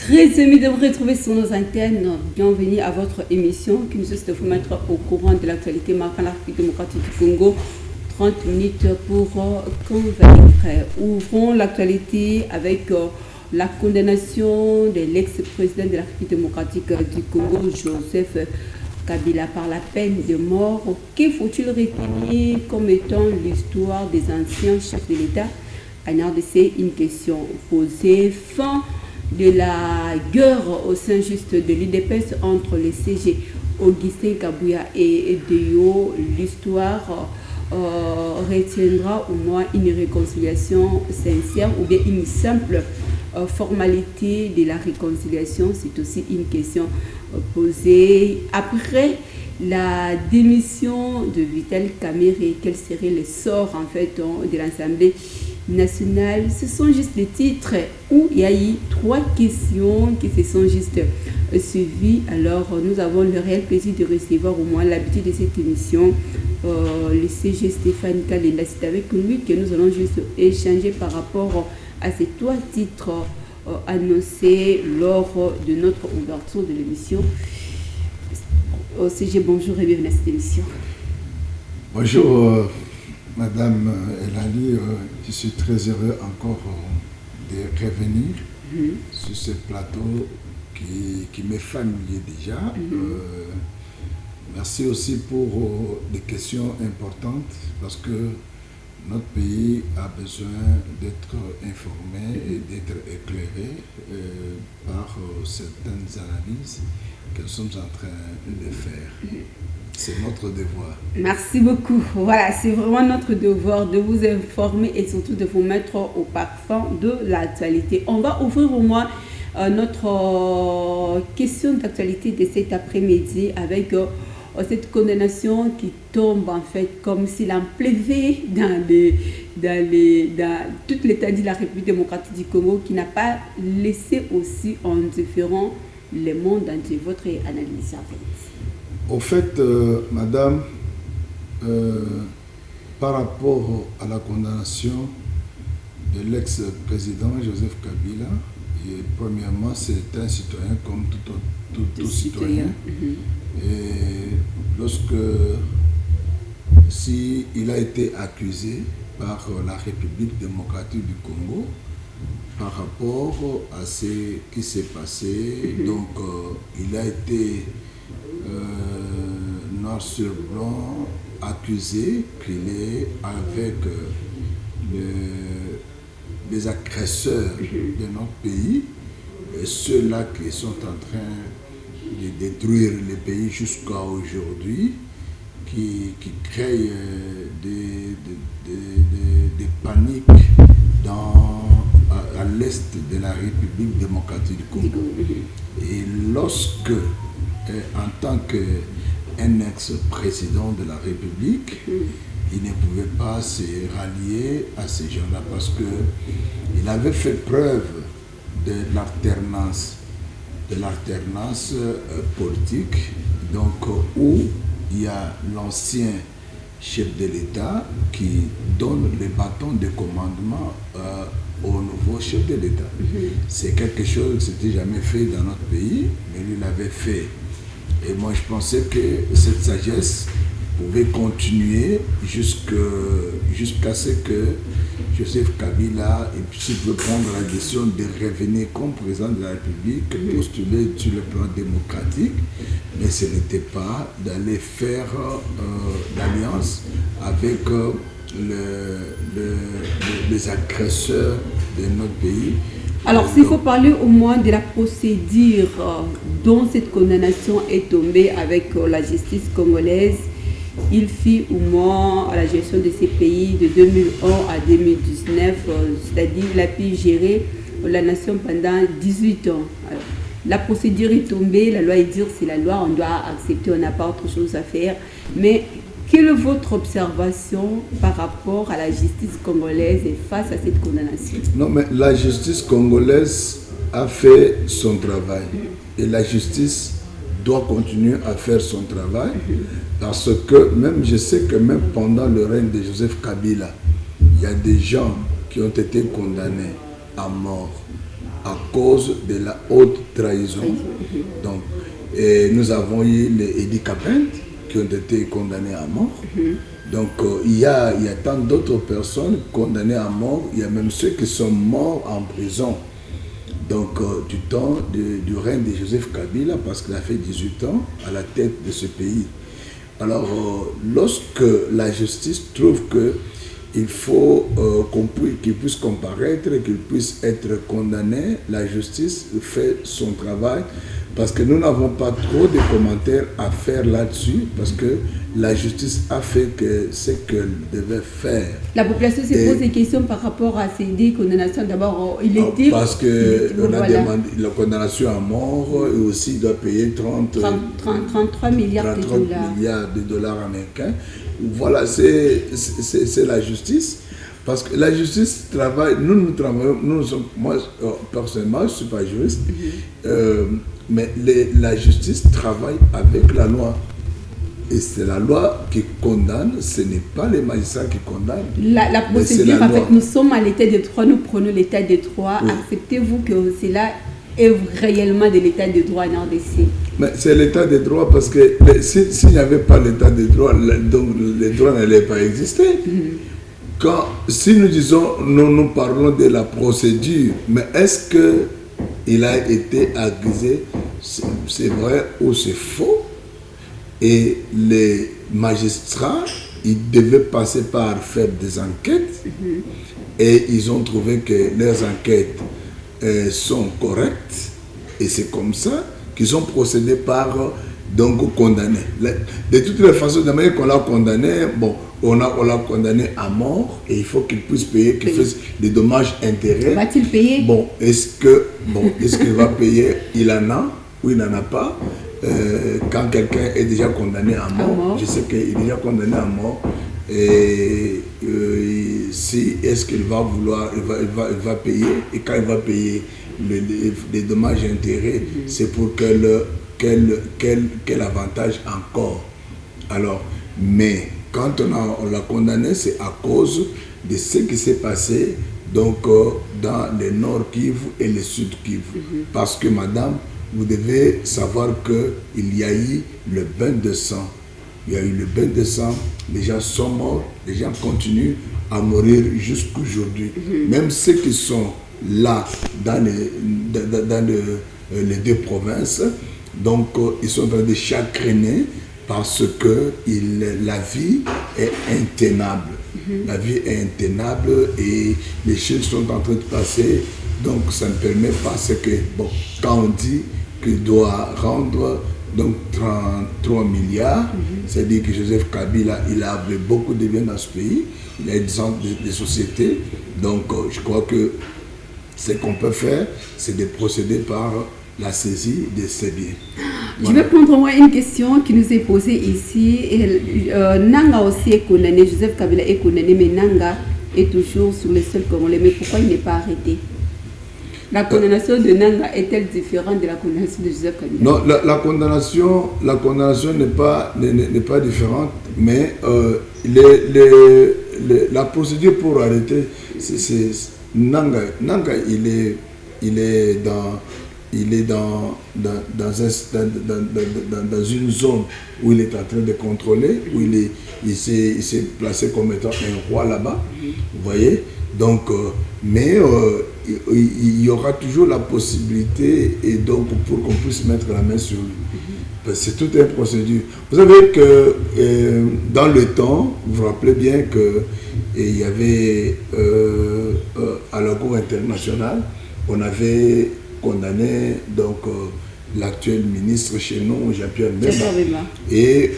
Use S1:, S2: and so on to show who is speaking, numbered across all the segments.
S1: Très aimé de vous retrouver sur nos antennes. Bienvenue à votre émission qui nous souhaite de vous mettre au courant de l'actualité marquant la République démocratique du Congo. 30 minutes pour convaincre. Ouvrons l'actualité avec la condamnation de l'ex-président de la République démocratique du Congo, Joseph Kabila, par la peine de mort. Que faut-il retenir comme étant l'histoire des anciens chefs de l'État? En RDC, une question posée. Fin de la guerre au sein juste de l'UDPS entre les CG Augustin Kabouya et Deyo. L'histoire retiendra au moins une réconciliation sincère ou bien une simple formalité de la réconciliation. C'est aussi une question posée. Après la démission de Vital Kamerhe, quel serait le sort en fait de l'Assemblée nationale? Ce sont juste des titres où il y a eu 3 questions qui se sont juste suivies. Alors nous avons le réel plaisir de recevoir au moins l'habitude de cette émission, le CG Stéphane Kalenda. C'est avec lui que nous allons juste échanger par rapport à ces 3 titres annoncés lors de notre ouverture de l'émission. Au CG, bonjour et bienvenue à cette émission.
S2: Bonjour Madame Elali, je suis très heureux encore de revenir sur ce plateau qui m'est familier déjà. Merci aussi pour des questions importantes parce que notre pays a besoin d'être informé et d'être éclairé par certaines analyses que nous sommes en train de faire. C'est notre devoir.
S1: Merci beaucoup. Voilà, c'est vraiment notre devoir de vous informer et surtout de vous mettre au parfum de l'actualité. On va ouvrir au moins notre question d'actualité de cet après-midi avec cette condamnation qui tombe en fait comme s'il en pleuvait dans tout l'état de la République démocratique du Congo, qui n'a pas laissé aussi indifférent le monde entier. Votre analyse en fait.
S2: Au fait, madame, par rapport à la condamnation de l'ex-président Joseph Kabila, et premièrement, c'est un citoyen comme tout citoyen. Et s'il a été accusé par la République démocratique du Congo par rapport à ce qui s'est passé, donc il a été noir sur blanc accusé qu'il est avec les agresseurs de notre pays, et ceux-là qui sont en train de détruire le pays jusqu'à aujourd'hui, qui créent des paniques à l'est de la République démocratique du Congo. Et lorsque, en tant qu'un ex-président de la République, il ne pouvait pas se rallier à ces gens-là parce qu'il avait fait preuve de l'alternance politique, donc où il y a l'ancien chef de l'État qui donne le bâton de commandement au nouveau chef de l'État. C'est quelque chose qui n'était jamais fait dans notre pays, mais lui l'avait fait. Et moi je pensais que cette sagesse pouvait continuer jusqu'à ce que Joseph Kabila puisse prendre la décision de revenir comme président de la République, postuler sur le plan démocratique, mais ce n'était pas d'aller faire l'alliance avec les agresseurs de notre pays.
S1: Alors, s'il faut parler au moins de la procédure dont cette condamnation est tombée avec la justice congolaise, il fit au moins à la gestion de ces pays de 2001 à 2019, c'est-à-dire il a pu gérer la nation pendant 18 ans. Alors, la procédure est tombée, la loi est dure, c'est la loi, on doit accepter, on n'a pas autre chose à faire. Mais quelle est votre observation par rapport à la justice congolaise et face à cette condamnation?
S2: Non, mais la justice congolaise a fait son travail et la justice doit continuer à faire son travail parce que même, je sais que même pendant le règne de Joseph Kabila, il y a des gens qui ont été condamnés à mort à cause de la haute trahison. Donc, nous avons eu les Edi Kapent qui ont été condamnés à mort. Donc, il y a tant d'autres personnes condamnées à mort. Il y a même ceux qui sont morts en prison. Donc, du temps du règne de Joseph Kabila, parce qu'il a fait 18 ans à la tête de ce pays. Alors, lorsque la justice trouve qu'il faut qu'il puisse comparaître, qu'il puisse être condamné, la justice fait son travail, parce que nous n'avons pas trop de commentaires à faire là-dessus, parce que la justice a fait ce qu'elle devait faire.
S1: La population se pose des questions par rapport à ces condamnations. D'abord, il était...
S2: Parce qu'on a demandé la condamnation à mort, et aussi il doit payer
S1: 33 milliards
S2: de dollars américains. Voilà, c'est la justice. Parce que la justice travaille, nous travaillons, moi personnellement, je ne suis pas juriste, mais la justice travaille avec la loi. Et c'est la loi qui condamne, ce n'est pas les magistrats qui condamnent.
S1: La procédure, en fait, nous sommes à l'état de droit, nous prenons l'état de droit. Oui. Acceptez-vous que cela est réellement de l'état de droit en RDC?
S2: Mais c'est l'état de droit parce que s'il n'y avait pas l'état de droit, donc les droits n'allaient pas exister. Si nous disons, nous parlons de la procédure, mais est-ce qu'il a été accusé? C'est vrai ou c'est faux? Et les magistrats, ils devaient passer par faire des enquêtes et ils ont trouvé que leurs enquêtes sont correctes et c'est comme ça qu'ils ont procédé par donc condamner. De toutes les façons, de manière qu'on l'a condamné, bon, on l'a condamné à mort et il faut qu'il puisse payer, qu'il fasse des dommages-intérêts.
S1: Va-t-il payer?
S2: Bon, est-ce qu'il va payer? Il en a ou il n'en a pas? Quand quelqu'un est déjà condamné à mort, je sais qu'il est déjà condamné à mort, et si est-ce qu'il va vouloir, il va payer, et quand il va payer les dommages et intérêts, c'est pour quel avantage encore? Alors, mais quand on l'a condamné, c'est à cause de ce qui s'est passé donc dans le nord Kivu et le sud Kivu, parce que madame, vous devez savoir qu'il y a eu le bain de sang. Il y a eu le bain de sang, les gens sont morts, les gens continuent à mourir jusqu'aujourd'hui. Même ceux qui sont là dans les deux provinces, donc ils sont en train de chagriner parce que la vie est intenable. La vie est intenable et les choses sont en train de passer. Donc ça ne permet pas ce que, bon, quand on dit qu'il doit rendre donc 33 milliards, c'est-à-dire que Joseph Kabila, il a beaucoup de biens dans ce pays, il a des sociétés, donc je crois que ce qu'on peut faire, c'est de procéder par la saisie de ces biens.
S1: Voilà. Je vais prendre moi une question qui nous est posée ici. Nanga aussi est condamné, Joseph Kabila est condamné, mais Nanga est toujours sur les sols congolais. Mais pourquoi il n'est pas arrêté? La condamnation de Nanga est-elle différente de la condamnation de Joseph Kabila? Non,
S2: la condamnation n'est pas différente, mais la procédure pour arrêter, c'est Nanga, il est dans une zone où il est en train de contrôler, où il s'est placé comme étant un roi là-bas, vous voyez. Donc, mais il y aura toujours la possibilité, et donc pour qu'on puisse mettre la main sur lui. C'est toute une procédure. Vous savez que dans le temps, vous vous rappelez bien qu'il y avait à la Cour internationale, on avait condamné donc l'actuel ministre chez nous, Jean-Pierre Bemba, et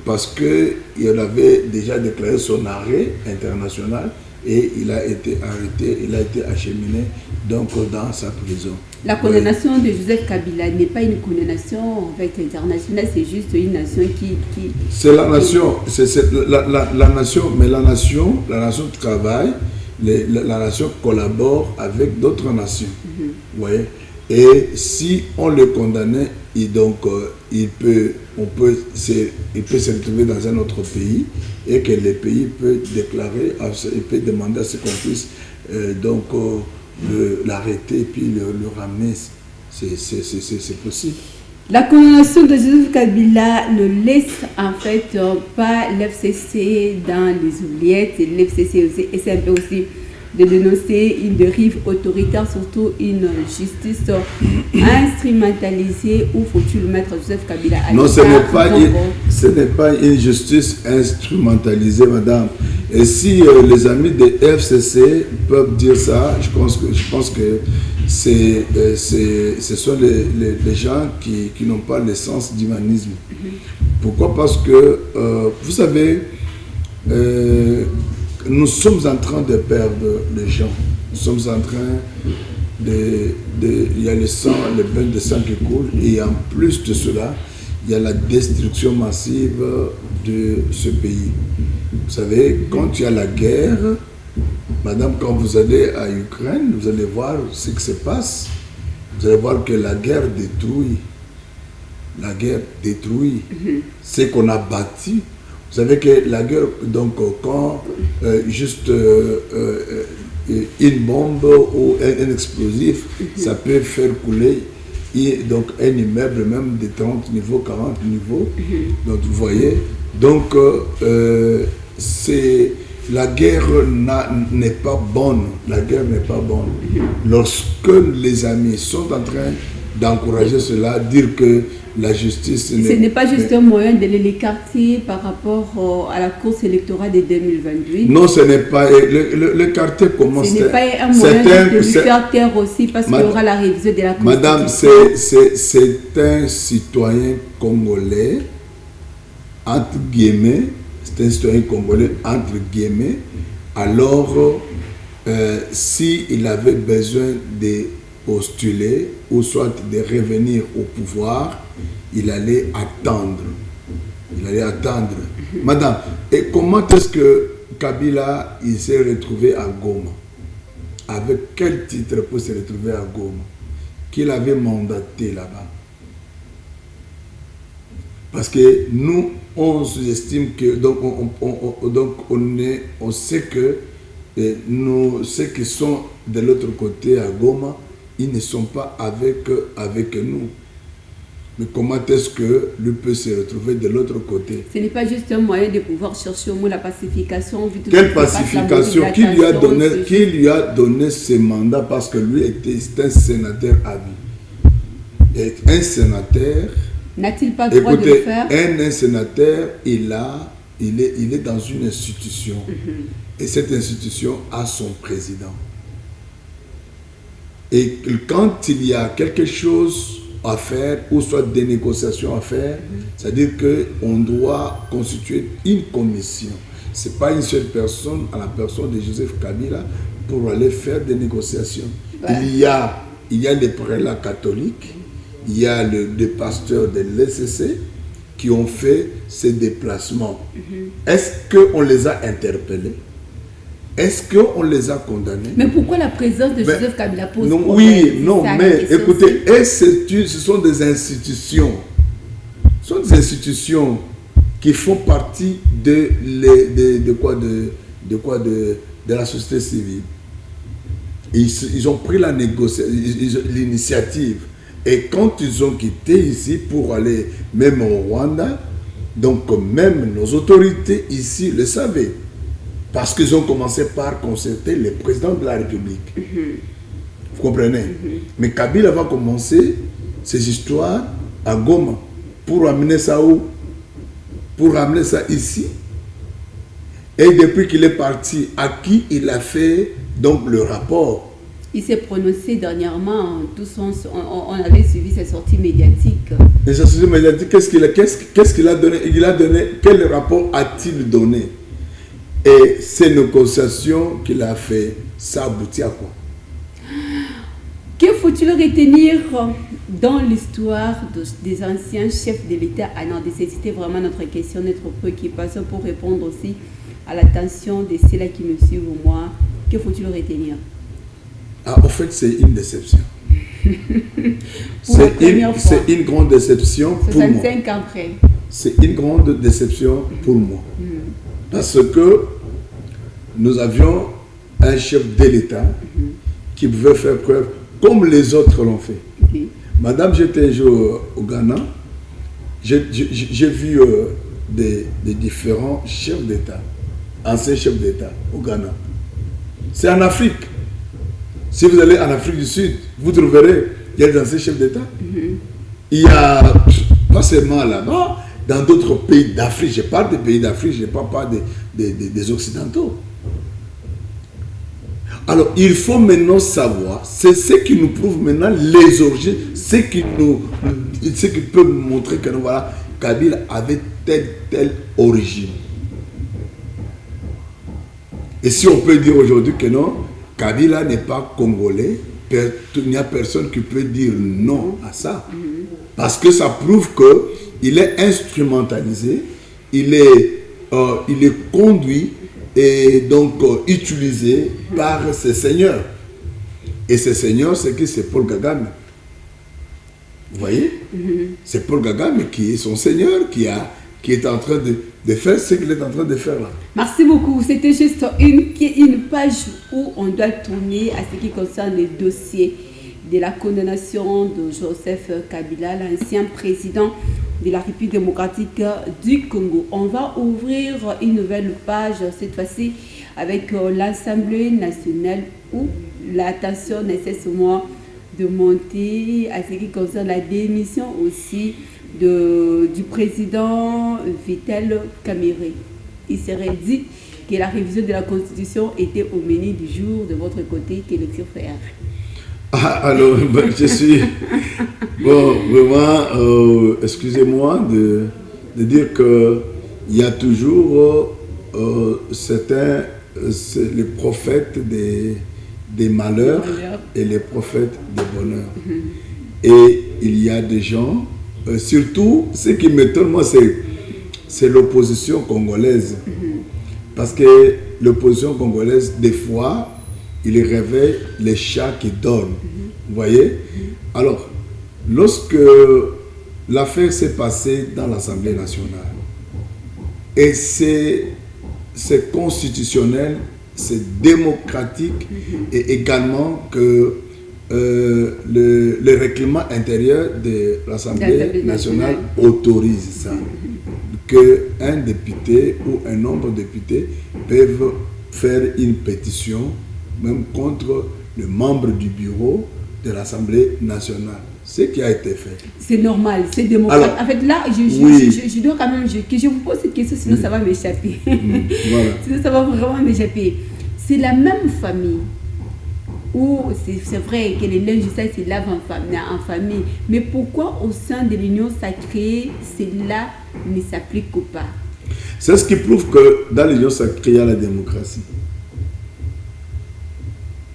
S2: parce qu'il avait déjà déclaré son arrêt international et il a été arrêté, il a été acheminé donc dans sa prison.
S1: La condamnation de Joseph Kabila n'est pas une condamnation internationale, c'est juste une nation qui...
S2: C'est la nation, c'est la nation, mais la nation travaille, la nation collabore avec d'autres nations. Vous voyez? Et si on le condamnait, il peut se retrouver dans un autre pays et que le pays peut déclarer, il peut demander à ce qu'on puisse l'arrêter et puis le ramener. C'est possible.
S1: La condamnation de Joseph Kabila ne laisse en fait pas l'FCC dans les oubliettes. L'FCC aussi essaie un peu aussi de dénoncer une dérive autoritaire, surtout une justice instrumentalisée. Où faut-il mettre Joseph Kabila à
S2: Non, ce n'est pas une justice instrumentalisée, madame. Et si les amis de FCC peuvent dire ça, je pense que ce sont les gens qui n'ont pas le sens d'humanisme. Pourquoi? Parce que, vous savez, nous sommes en train de perdre les gens. Nous sommes en train il y a le sang, le bain de sang qui coule, et en plus de cela, il y a la destruction massive de ce pays. Vous savez, quand il y a la guerre, madame, quand vous allez à Ukraine, vous allez voir ce qui se passe. Vous allez voir que la guerre détruit. La guerre détruit ce qu'on a bâti. Vous savez que la guerre, donc, quand juste une bombe ou un explosif, ça peut faire couler donc un immeuble même de 30 niveaux, 40 niveaux. Donc, vous voyez, donc, la guerre n'est pas bonne. La guerre n'est pas bonne. Lorsque les amis sont en train d'encourager cela, dire que la justice...
S1: Ce n'est pas juste un moyen de l'écarter par rapport à la course électorale de 2028.
S2: Non, ce n'est pas... L'écarter commence...
S1: Ce n'est pas un moyen de lui faire taire aussi parce qu'il y aura la révision de la Constitution.
S2: Madame, c'est un citoyen congolais, entre guillemets, c'est un citoyen congolais, entre guillemets, alors s'il avait besoin de postuler ou soit de revenir au pouvoir, il allait attendre. Il allait attendre. Madame, et comment est-ce que Kabila il s'est retrouvé à Goma? Avec quel titre pour se retrouver à Goma? Qu'il avait mandaté là-bas? Parce que nous, on sous-estime que, donc on sait que ceux qui sont de l'autre côté à Goma, ils ne sont pas avec nous. Mais comment est-ce que lui peut se retrouver de l'autre côté?
S1: Ce n'est pas juste un moyen de pouvoir chercher au mot la pacification.
S2: Quelle pacification? Qui lui a donné ce mandat? Parce que lui était un sénateur à vie. Et un sénateur...
S1: N'a-t-il pas le droit de le faire?
S2: Un sénateur, il est dans une institution. Et cette institution a son président. Et quand il y a quelque chose à faire, ou soit des négociations à faire, c'est-à-dire qu'on doit constituer une commission. Ce n'est pas une seule personne, à la personne de Joseph Kabila, pour aller faire des négociations. Ouais. Il y a les prélats catholiques, il y a des pasteurs de l'ECC qui ont fait ces déplacements. Est-ce qu'on les a interpellés? Est-ce qu'on les a condamnés?
S1: Mais pourquoi la présence de Joseph Kabila pose
S2: non, oui, non, mais écoutez, ce sont des institutions. Ce sont des institutions qui font partie de la société civile. Ils ont pris l'initiative. Et quand ils ont quitté ici pour aller même au Rwanda, donc même nos autorités ici le savaient. Parce qu'ils ont commencé par consulter le président de la République. Vous comprenez? Mais Kabila va commencer ces histoires à Goma. Pour amener ça où? Pour ramener ça ici. Et depuis qu'il est parti, à qui il a fait donc le rapport?
S1: Il s'est prononcé dernièrement, on avait suivi ses sorties médiatiques.
S2: Les sorties médiatiques, qu'est-ce qu'il a donné? Il a donné, quel rapport a-t-il donné? Et ces négociations qu'il a fait, ça aboutit à quoi?
S1: Que faut-il retenir dans l'histoire des anciens chefs de l'État? Ah non, c'était vraiment notre question, notre préoccupation pour répondre aussi à l'attention de ceux-là qui me suivent moi. Que faut-il retenir?
S2: Ah, en fait, c'est une déception. C'est une grande déception pour moi.
S1: 65 ans après.
S2: C'est une grande déception pour moi. Parce que nous avions un chef de l'État qui pouvait faire preuve comme les autres l'ont fait.
S1: Ok.
S2: Madame, j'étais un jour au Ghana, j'ai vu des différents chefs d'État, anciens chefs d'État au Ghana. C'est en Afrique. Si vous allez en Afrique du Sud, vous trouverez, il y a des anciens chefs d'État. Il y a, pas seulement là-bas, dans d'autres pays d'Afrique, je parle des pays d'Afrique, je ne parle pas des Occidentaux. Alors, il faut maintenant savoir, c'est ce qui nous prouve maintenant les origines, ce qui peut nous montrer que voilà, Kabila avait telle origine. Et si on peut dire aujourd'hui que non, Kabila n'est pas congolais, il n'y a personne qui peut dire non à ça. Parce que ça prouve qu'il est instrumentalisé, il est conduit et donc utilisé par ses seigneurs. Et ces seigneurs, c'est qui? C'est Paul Kagame. Vous voyez? C'est Paul Kagame qui est son seigneur, qui est en train de faire ce qu'il est en train de faire là.
S1: Merci beaucoup. C'était juste une page où on doit tourner à ce qui concerne les dossiers de la condamnation de Joseph Kabila, l'ancien président de la République démocratique du Congo. On va ouvrir une nouvelle page, cette fois-ci avec l'Assemblée nationale où l'attention nécessairement de monter à ce qui concerne la démission aussi du président Vital Kamerhe. Il serait dit que la révision de la Constitution était au menu du jour de votre côté. Quel est votre frère?
S2: Alors, je suis... Bon, vraiment, excusez-moi de dire qu'il y a toujours certains, les prophètes des malheurs et les prophètes des bonheurs. Et il y a des gens, surtout, ce qui m'étonne, moi, c'est l'opposition congolaise. Parce que l'opposition congolaise, des fois, il réveille les chats qui dorment. Vous voyez? Alors, lorsque l'affaire s'est passée dans l'Assemblée nationale, et c'est constitutionnel, c'est démocratique, et également que le règlement intérieur de l'Assemblée nationale autorise ça. Qu'un député ou un nombre de députés peuvent faire une pétition même contre le membre du bureau de l'Assemblée nationale. Ce qui a été fait.
S1: C'est normal, c'est démocratique. En fait, là, je dois quand même que je vous pose cette question, sinon ça va m'échapper.
S2: Voilà.
S1: Sinon, ça va vraiment m'échapper. C'est la même famille où c'est vrai que les linges ça se lavent en famille. Mais pourquoi au sein de l'Union sacrée, cela ne s'applique pas?
S2: C'est ce qui prouve que dans l'Union sacrée, il y a la démocratie.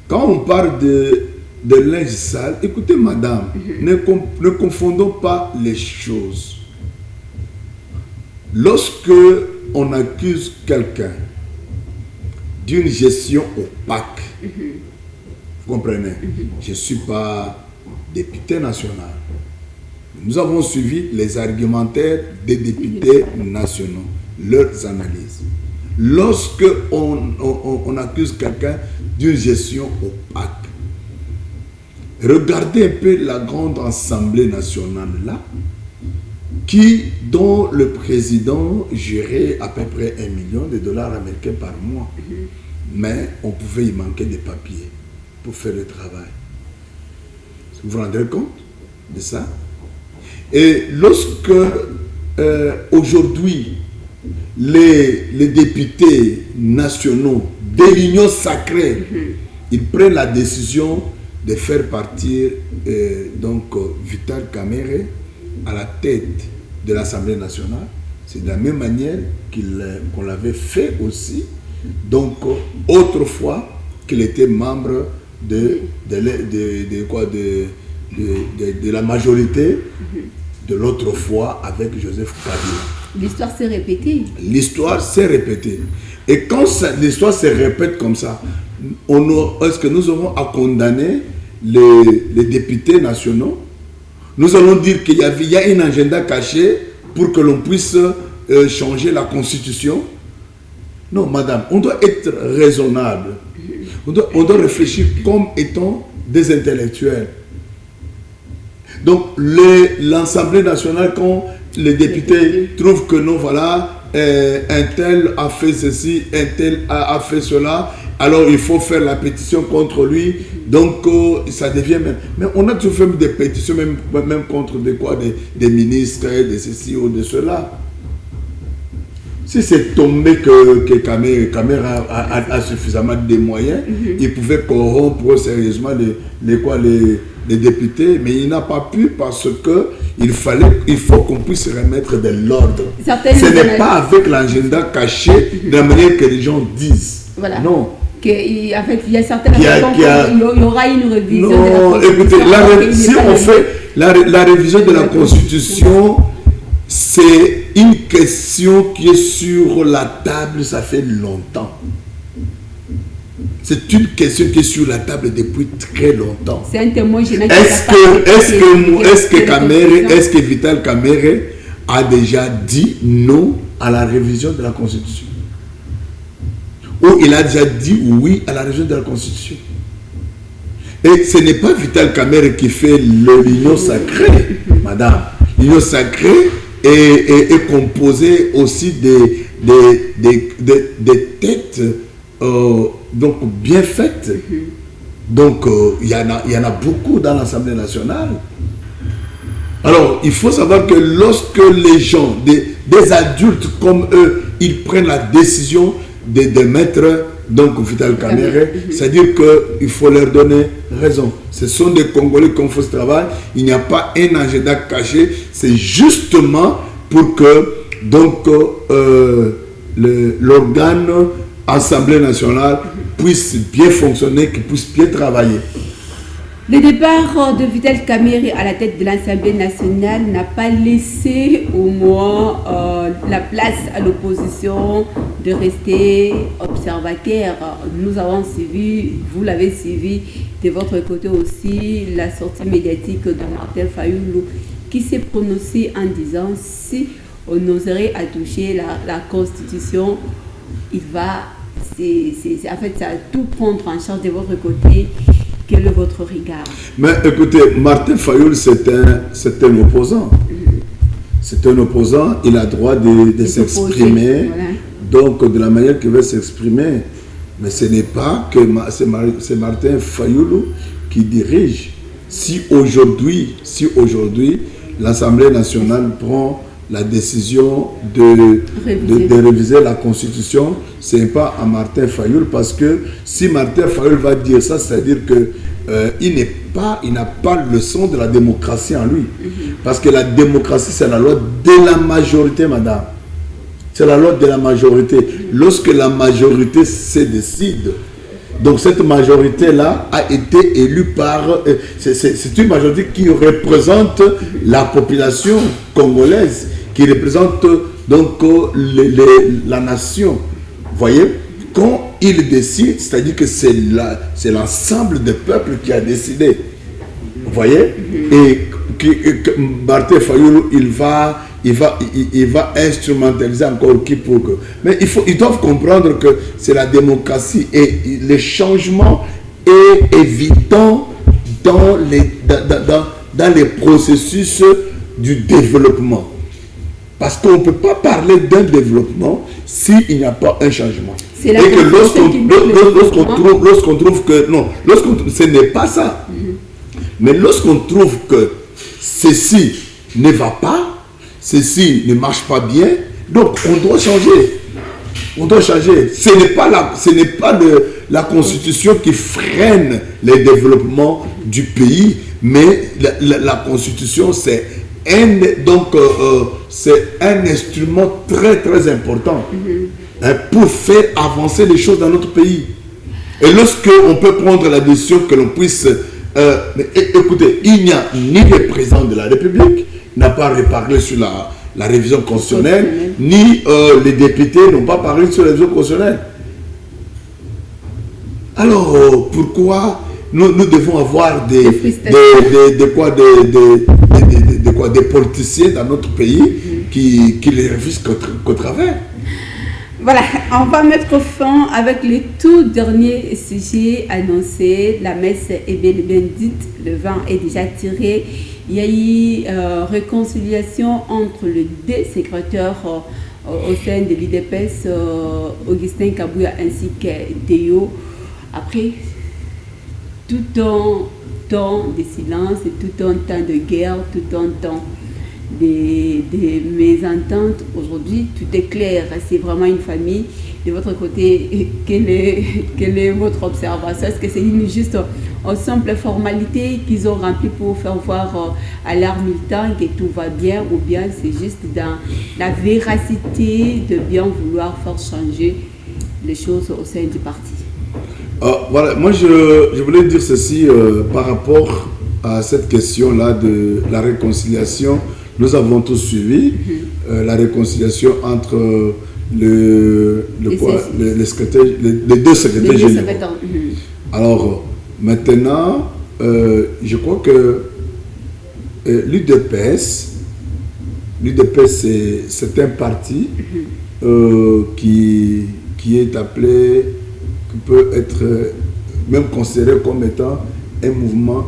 S2: Quand on parle de linge sale, écoutez madame, ne confondons pas les choses. Lorsque on accuse quelqu'un d'une gestion opaque, vous comprenez, je ne suis pas député national. Nous avons suivi les argumentaires des députés nationaux, leurs analyses. Lorsque on accuse quelqu'un d'une gestion opaque, regardez un peu la grande Assemblée nationale là, dont le président gérait à peu près $1 million américains par mois. Mais on pouvait y manquer des papiers pour faire le travail. Vous vous rendez compte de ça? Et lorsque aujourd'hui les députés nationaux de l'Union sacrée, ils prennent la décision de faire partir Vital Kamerhe à la tête de l'Assemblée nationale, c'est de la même manière qu'on l'avait fait aussi, donc autrefois qu'il était membre de la majorité de l'autre fois avec Joseph Kabila.
S1: L'histoire s'est répétée.
S2: L'histoire s'est répétée. Et quand l'histoire se répète comme ça, est-ce que nous aurons à condamner les députés nationaux? Nous allons dire qu'il y a un agenda caché pour que l'on puisse changer la constitution? Non, madame, on doit être raisonnable. On doit réfléchir comme étant des intellectuels. Donc, l'Assemblée nationale, quand les députés trouvent que non, voilà, un tel a fait ceci, un tel a fait cela, alors il faut faire la pétition contre lui. Donc, ça devient même... Mais on a toujours fait des pétitions, même contre des ministres, de ceci ou de cela. Si c'est tombé que Kamer a suffisamment de moyens, il pouvait corrompre sérieusement les députés, mais il n'a pas pu parce que il faut qu'on puisse remettre de l'ordre. Ce n'est pas avec l'agenda caché de la manière que les gens disent.
S1: Voilà.
S2: Non.
S1: En fait, il y a certaines raisons il y aura une révision
S2: non,
S1: de la Constitution.
S2: Écoutez, si on fait la révision de la Constitution, c'est une question qui est sur la table, ça fait longtemps. C'est une question qui est sur la table depuis très longtemps.
S1: C'est un témoin gênant.
S2: Est-ce que Vital Kamerhe a déjà dit non à la révision de la Constitution? Ou il a déjà dit oui à la révision de la Constitution? Et ce n'est pas Vital Kamerhe qui fait l'union sacrée, madame. L'union sacrée est composée aussi des têtes donc bien faites. Donc il y en a beaucoup dans l'Assemblée nationale. Alors il faut savoir que lorsque les gens, des adultes comme eux, ils prennent la décision de mettre donc Vital Kamerhe, c'est-à-dire qu'il faut leur donner raison. Ce sont des Congolais qui ont fait ce travail. Il n'y a pas un agenda caché. C'est justement pour que donc l'organe Assemblée nationale puisse bien fonctionner, qu'il puisse bien travailler.
S1: Le départ de Vital Kamerhe à la tête de l'Assemblée nationale n'a pas laissé au moins la place à l'opposition de rester observateur. Nous avons suivi, vous l'avez suivi de votre côté aussi, la sortie médiatique de Martin Fayoulou qui s'est prononcé en disant si on oserait à toucher la Constitution, il va, en fait, ça va tout prendre en charge de votre côté. Quel est votre regard?
S2: Mais écoutez, Martin Fayoulou, c'est un opposant. C'est un opposant, il a le droit de s'exprimer, voilà. Donc de la manière qu'il veut s'exprimer. Mais ce n'est pas que c'est Martin Fayoulou qui dirige. Si aujourd'hui l'Assemblée nationale prend la décision de réviser la Constitution, ce n'est pas à Martin Fayoulou, parce que si Martin Fayoulou va dire ça, c'est-à-dire que il n'a pas le son de la démocratie en lui. Parce que la démocratie, c'est la loi de la majorité, madame. C'est la loi de la majorité. Lorsque la majorité se décide, donc cette majorité-là a été élue par... c'est une majorité qui représente la population congolaise, qui représente donc la nation. Vous voyez, quand il décide, c'est-à-dire que c'est l'ensemble des peuples qui a décidé. Vous voyez, et Martin Fayoulou, il va instrumentaliser encore qui pour que... Mais ils doivent comprendre que c'est la démocratie et le changement est évident dans les processus du développement. Parce qu'on ne peut pas parler d'un développement s'il n'y a pas un changement. Et que lorsqu'on trouve que... Non, ce n'est pas ça. Mais lorsqu'on trouve que ceci ne va pas, ceci ne marche pas bien, donc on doit changer. On doit changer. Ce n'est pas la Constitution qui freine le développement du pays, mais la Constitution, c'est un instrument très très important pour faire avancer les choses dans notre pays. Et lorsqu'on peut prendre la décision que l'on puisse... écoutez, il n'y a ni le président de la République n'a pas reparlé sur la révision constitutionnelle, ni les députés n'ont pas parlé sur la révision constitutionnelle. Alors, pourquoi nous devons avoir des politiciens dans notre pays qui les révisent qu'au travers?
S1: Voilà, on va mettre fin avec le tout dernier sujet annoncé. La messe est bel et bien dite, le vent est déjà tiré. Il y a eu réconciliation entre les deux secrétaires au sein de l'IDPS, Augustin Kabouya ainsi que Théo. Après tout un temps de silence, tout un temps de guerre, tout un temps des mésententes, aujourd'hui tout est clair, c'est vraiment une famille. De votre côté, quelle est votre observation? Est-ce que c'est juste une simple formalité qu'ils ont remplie pour faire voir à leurs militants que tout va bien, ou bien c'est juste dans la véracité de bien vouloir faire changer les choses au sein du parti?
S2: Voilà, moi je voulais dire ceci par rapport à cette question-là de la réconciliation. Nous avons tous suivi la réconciliation entre les deux secrétaires généraux. Alors, maintenant, je crois que l'UDPS, c'est un parti qui est appelé, qui peut être même considéré comme étant un mouvement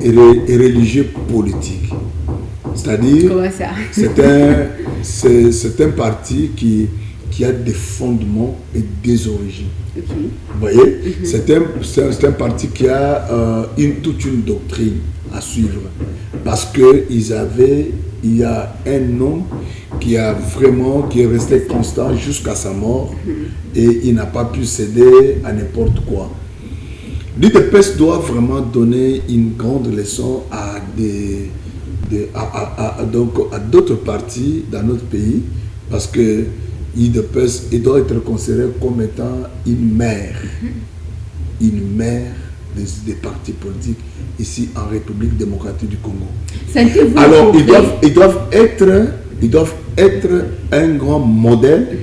S2: religieux politique. C'est-à-dire, c'est un parti qui a des fondements et des origines. Okay. Vous voyez, c'est un parti qui a toute une doctrine à suivre. Parce qu'il y a un homme qui est resté constant jusqu'à sa mort et il n'a pas pu céder à n'importe quoi. L'UDPS doit vraiment donner une grande leçon à d'autres partis dans notre pays, parce que l'UDPS doit être considéré comme étant une mère des partis politiques ici en République démocratique du Congo. Alors ils doivent être un grand modèle,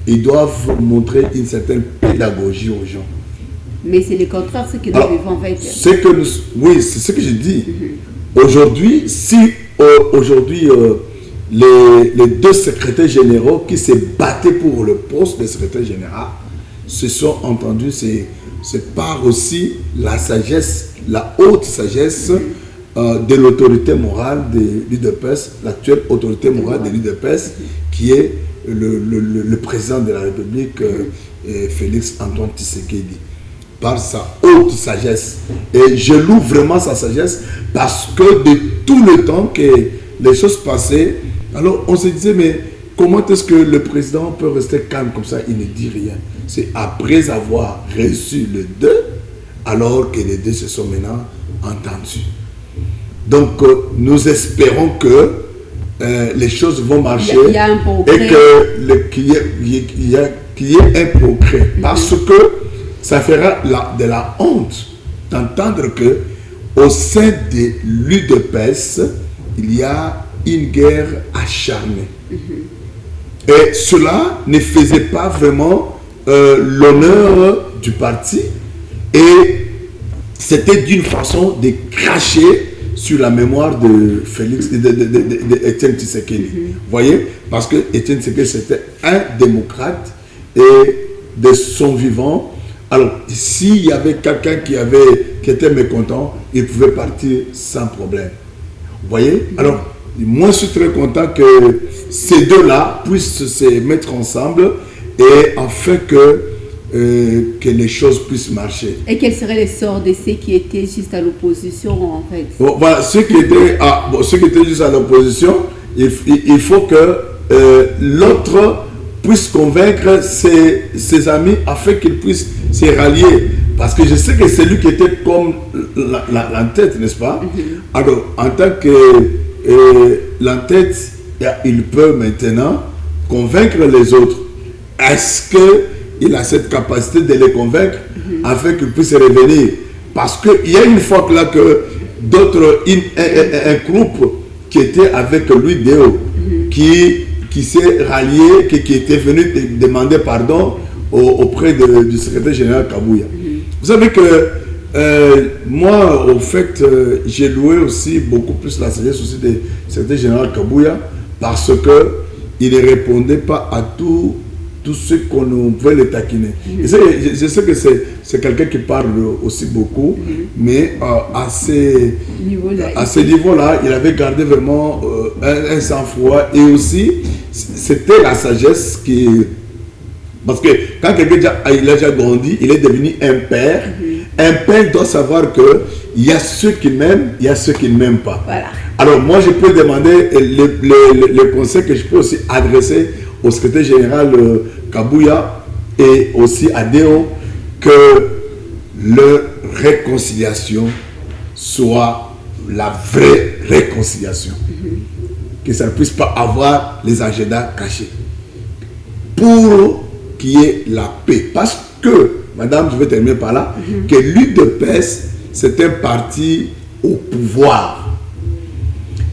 S2: ils doivent montrer une certaine pédagogie aux gens.
S1: Mais c'est le contraire, ce que nous vivons avec.
S2: Oui, c'est ce que je dis. Aujourd'hui, si les deux secrétaires généraux qui se battaient pour le poste de secrétaire général se sont entendus, c'est par aussi la sagesse, la haute sagesse de l'autorité morale de l'UDPS, l'actuelle autorité morale de l'UDPS, qui est le président de la République, Félix Antoine Tshisekedi. Par sa haute sagesse. Et je loue vraiment sa sagesse, parce que de tout le temps que les choses passaient, alors on se disait, mais comment est-ce que le président peut rester calme comme ça, il ne dit rien? C'est après avoir reçu le deux, alors que les deux se sont maintenant entendus. Donc nous espérons que les choses vont marcher et qu'il y ait un progrès. Parce que ça fera de la honte d'entendre que au sein de l'UDPS, il y a une guerre acharnée. Et cela ne faisait pas vraiment l'honneur du parti, et c'était d'une façon de cracher sur la mémoire de Félix, de Étienne Tshisekedi. Vous voyez, parce que Étienne Tshisekedi, c'était un démocrate, et de son vivant, alors s'il y avait quelqu'un qui était mécontent, il pouvait partir sans problème. Vous voyez? Alors, moi je suis très content que ces deux-là puissent se mettre ensemble, et afin que les choses puissent marcher. Et
S1: quel serait le sort de ceux qui étaient juste à l'opposition, en fait?
S2: Bon, voilà, ceux qui étaient juste à l'opposition, il faut que l'autre puisse convaincre ses amis afin qu'ils puissent se rallier. Parce que je sais que c'est lui qui était comme l'entête, n'est-ce pas? Alors, en tant que l'entête, il peut maintenant convaincre les autres. Est-ce qu'il a cette capacité de les convaincre afin qu'ils puissent revenir? Parce qu'il y a une fois que là que d'autres, un groupe qui était avec lui, Déo, qui s'est rallié, qui était venu demander pardon auprès du secrétaire général Kabouya. Vous savez que moi, au fait, j'ai loué aussi beaucoup plus la sagesse aussi du secrétaire général Kabouya, parce qu'il ne répondait pas à tous tous ceux qu'on veut les taquiner. Je sais que c'est quelqu'un qui parle aussi beaucoup, mais à ce niveau-là, il avait gardé vraiment un sang-froid, et aussi, c'était la sagesse qui... Parce que quand quelqu'un a déjà grandi, il est devenu un père. Un père doit savoir qu'il y a ceux qui m'aiment, il y a ceux qui ne m'aiment pas.
S1: Voilà.
S2: Alors moi, je peux demander le conseil que je peux aussi adresser au secrétaire général Kabouya et aussi à Déo, que leur réconciliation soit la vraie réconciliation. Que ça ne puisse pas avoir les agendas cachés. Pour qu'il y ait la paix. Parce que, madame, je vais terminer par là, que l'UDPS, c'est un parti au pouvoir.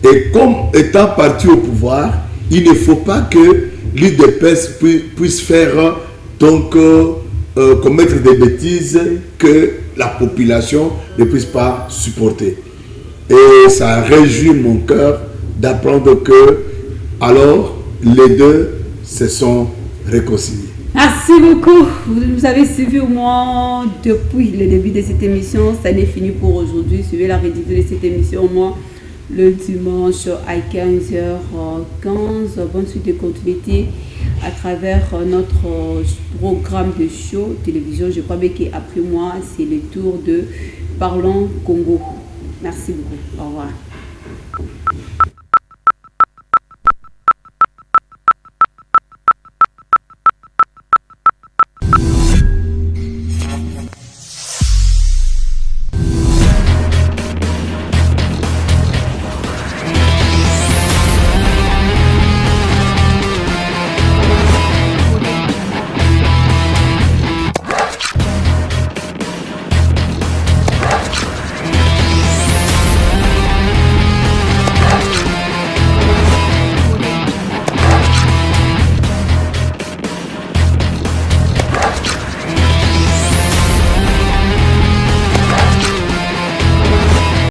S2: Et comme étant parti au pouvoir, il ne faut pas que l'UDPS puisse faire, donc, commettre des bêtises que la population ne puisse pas supporter. Et ça réjouit mon cœur d'apprendre que, alors, les deux se sont réconciliés.
S1: Merci beaucoup. Vous nous avez suivi au moins depuis le début de cette émission. Ça n'est fini pour aujourd'hui. Suivez la rediffusion de cette émission au moins le dimanche à 15h15. Bonne suite de continuité à travers notre programme de show télévision. Je crois bien qu'après moi, c'est le tour de Parlons Congo. Merci beaucoup. Au revoir.